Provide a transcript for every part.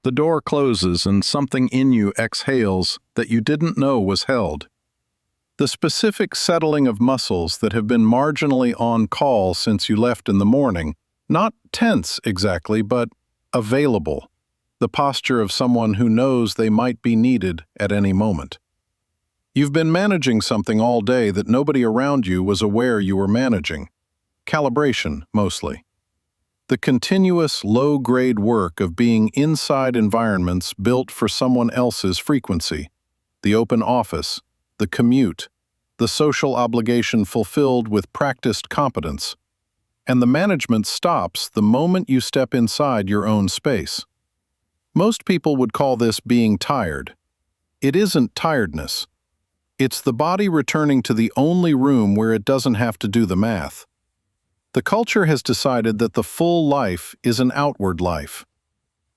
The door closes and something in you exhales that you didn't know was held. The specific settling of muscles that have been marginally on call since you left in the morning, not tense exactly, but available. The posture of someone who knows they might be needed at any moment. You've been managing something all day that nobody around you was aware you were managing. Calibration, mostly. The continuous, low-grade work of being inside environments built for someone else's frequency. The open office, the commute, the social obligation fulfilled with practiced competence. And the management stops the moment you step inside your own space. Most people would call this being tired. It isn't tiredness. It's the body returning to the only room where it doesn't have to do the math. The culture has decided that the full life is an outward life,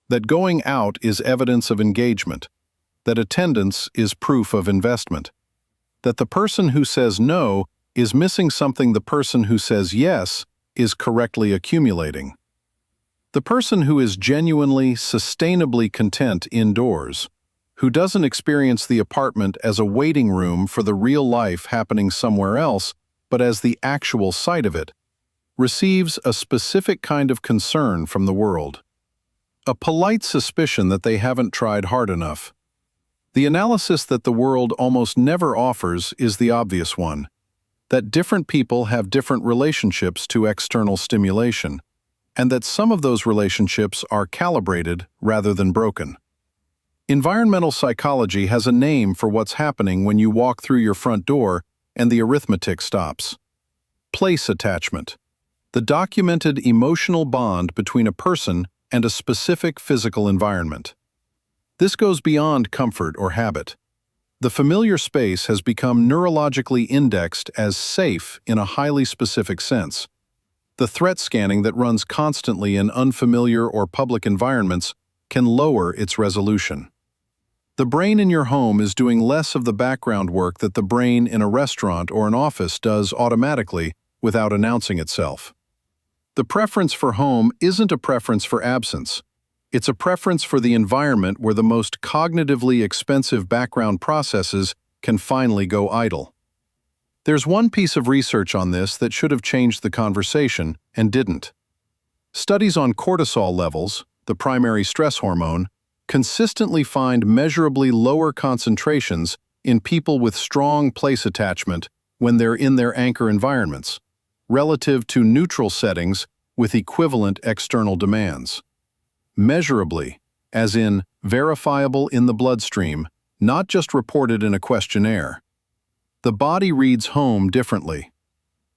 that going out is evidence of engagement, that attendance is proof of investment, that the person who says no is missing something the person who says yes is correctly accumulating. The person who is genuinely, sustainably content indoors, who doesn't experience the apartment as a waiting room for the real life happening somewhere else, but as the actual site of it, receives a specific kind of concern from the world. A polite suspicion that they haven't tried hard enough. The analysis that the world almost never offers is the obvious one, that different people have different relationships to external stimulation, and that some of those relationships are calibrated rather than broken. Environmental psychology has a name for what's happening when you walk through your front door and the arithmetic stops. Place attachment. The documented emotional bond between a person and a specific physical environment. This goes beyond comfort or habit. The familiar space has become neurologically indexed as safe in a highly specific sense. The threat scanning that runs constantly in unfamiliar or public environments can lower its resolution. The brain in your home is doing less of the background work that the brain in a restaurant or an office does automatically without announcing itself. The preference for home isn't a preference for absence. It's a preference for the environment where the most cognitively expensive background processes can finally go idle. There's one piece of research on this that should have changed the conversation and didn't. Studies on cortisol levels, the primary stress hormone, consistently find measurably lower concentrations in people with strong place attachment when they're in their anchor environments, relative to neutral settings with equivalent external demands. Measurably, as in verifiable in the bloodstream, not just reported in a questionnaire. The body reads home differently.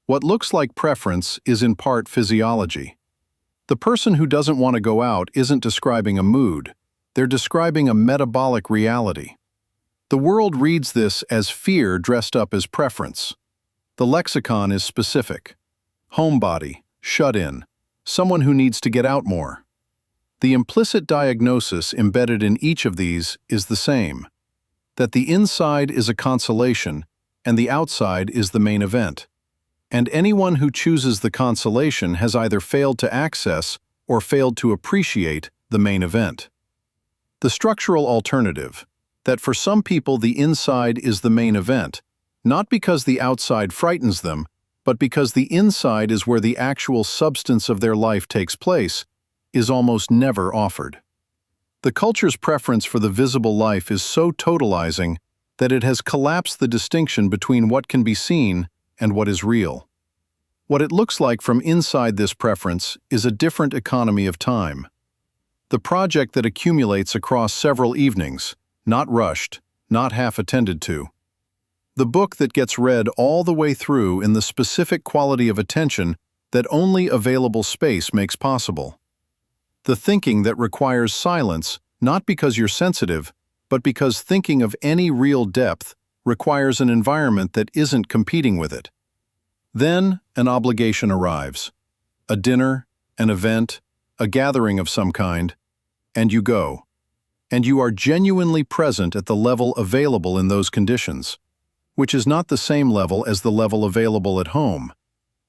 What looks like preference is in part physiology. The person who doesn't want to go out isn't describing a mood, they're describing a metabolic reality. The world reads this as fear dressed up as preference. The lexicon is specific. Homebody, shut-in, someone who needs to get out more. The implicit diagnosis embedded in each of these is the same, that the inside is a consolation and the outside is the main event. And anyone who chooses the consolation has either failed to access or failed to appreciate the main event. The structural alternative, that for some people the inside is the main event, not because the outside frightens them, but because the inside is where the actual substance of their life takes place, is almost never offered. The culture's preference for the visible life is so totalizing that it has collapsed the distinction between what can be seen and what is real. What it looks like from inside this preference is a different economy of time. The project that accumulates across several evenings, not rushed, not half attended to. The book that gets read all the way through in the specific quality of attention that only available space makes possible. The thinking that requires silence, not because you're sensitive, but because thinking of any real depth requires an environment that isn't competing with it. Then an obligation arrives. A dinner, an event, a gathering of some kind, and you go. And you are genuinely present at the level available in those conditions, which is not the same level as the level available at home.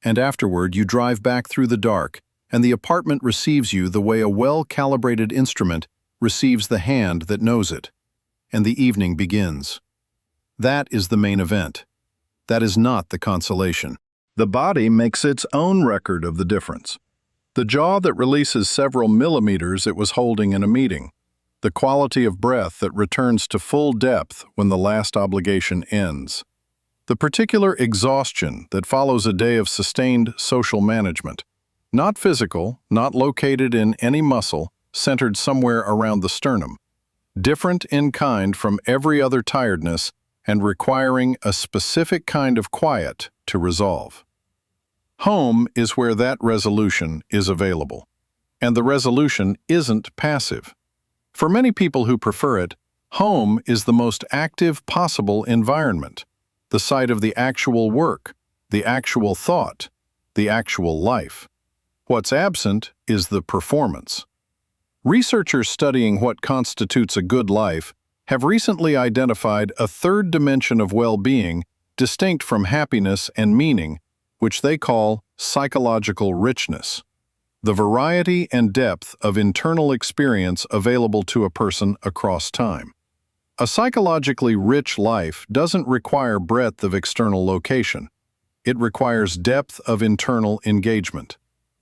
And afterward you drive back through the dark, and the apartment receives you the way a well-calibrated instrument receives the hand that knows it, and the evening begins. That is the main event. That is not the consolation. The body makes its own record of the difference. The jaw that releases several millimeters it was holding in a meeting. The quality of breath that returns to full depth when the last obligation ends. The particular exhaustion that follows a day of sustained social management. Not physical, not located in any muscle, centered somewhere around the sternum. Different in kind from every other tiredness and requiring a specific kind of quiet to resolve. Home is where that resolution is available, and the resolution isn't passive. For many people who prefer it, home is the most active possible environment, the site of the actual work, the actual thought, the actual life. What's absent is the performance. Researchers studying what constitutes a good life have recently identified a third dimension of well-being distinct from happiness and meaning, which they call psychological richness, the variety and depth of internal experience available to a person across time. A psychologically rich life doesn't require breadth of external location. It requires depth of internal engagement,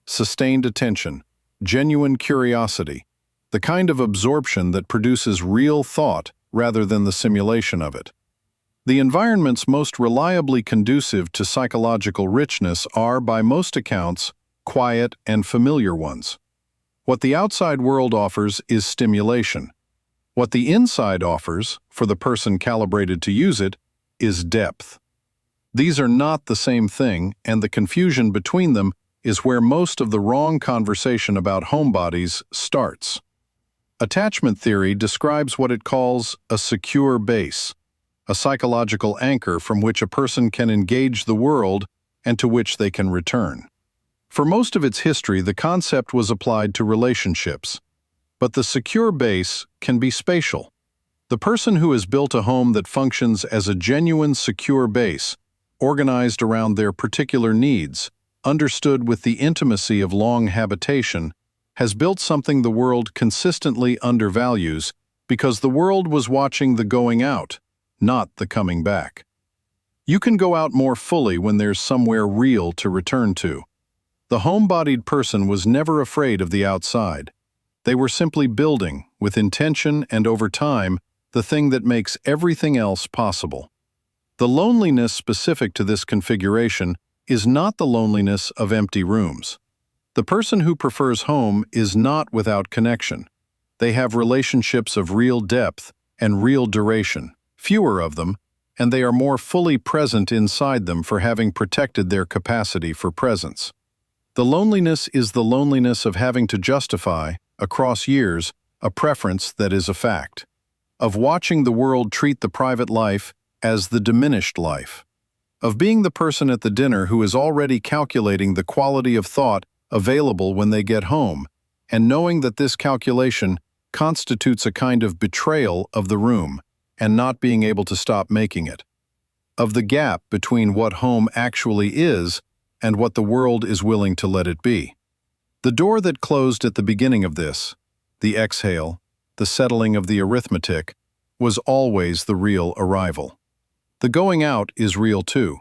sustained attention, genuine curiosity, the kind of absorption that produces real thought rather than the simulation of it. The environments most reliably conducive to psychological richness are, by most accounts, quiet and familiar ones. What the outside world offers is stimulation. What the inside offers, for the person calibrated to use it, is depth. These are not the same thing, and the confusion between them is where most of the wrong conversation about homebodies starts. Attachment theory describes what it calls a secure base, a psychological anchor from which a person can engage the world and to which they can return. For most of its history, the concept was applied to relationships, but the secure base can be spatial. The person who has built a home that functions as a genuine secure base, organized around their particular needs, understood with the intimacy of long habitation, has built something the world consistently undervalues because the world was watching the going out, not the coming back. You can go out more fully when there's somewhere real to return to. The home-bodied person was never afraid of the outside. They were simply building, with intention and over time, the thing that makes everything else possible. The loneliness specific to this configuration is not the loneliness of empty rooms. The person who prefers home is not without connection. They have relationships of real depth and real duration, fewer of them, and they are more fully present inside them for having protected their capacity for presence. The loneliness is the loneliness of having to justify, across years, a preference that is a fact, of watching the world treat the private life as the diminished life, of being the person at the dinner who is already calculating the quality of thought available when they get home, and knowing that this calculation constitutes a kind of betrayal of the room, and not being able to stop making it. Of the gap between what home actually is and what the world is willing to let it be. The door that closed at the beginning of this, the exhale, the settling of the arithmetic, was always the real arrival. The going out is real too,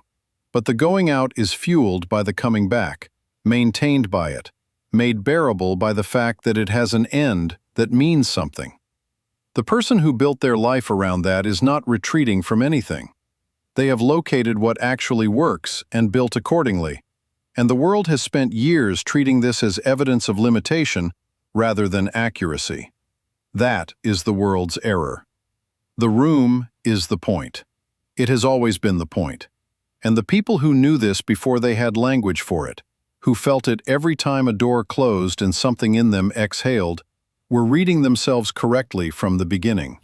but the going out is fueled by the coming back, maintained by it, made bearable by the fact that it has an end that means something. The person who built their life around that is not retreating from anything. They have located what actually works and built accordingly, and the world has spent years treating this as evidence of limitation rather than accuracy. That is the world's error. The room is the point. It has always been the point. And the people who knew this before they had language for it, who felt it every time a door closed and something in them exhaled, were reading themselves correctly from the beginning.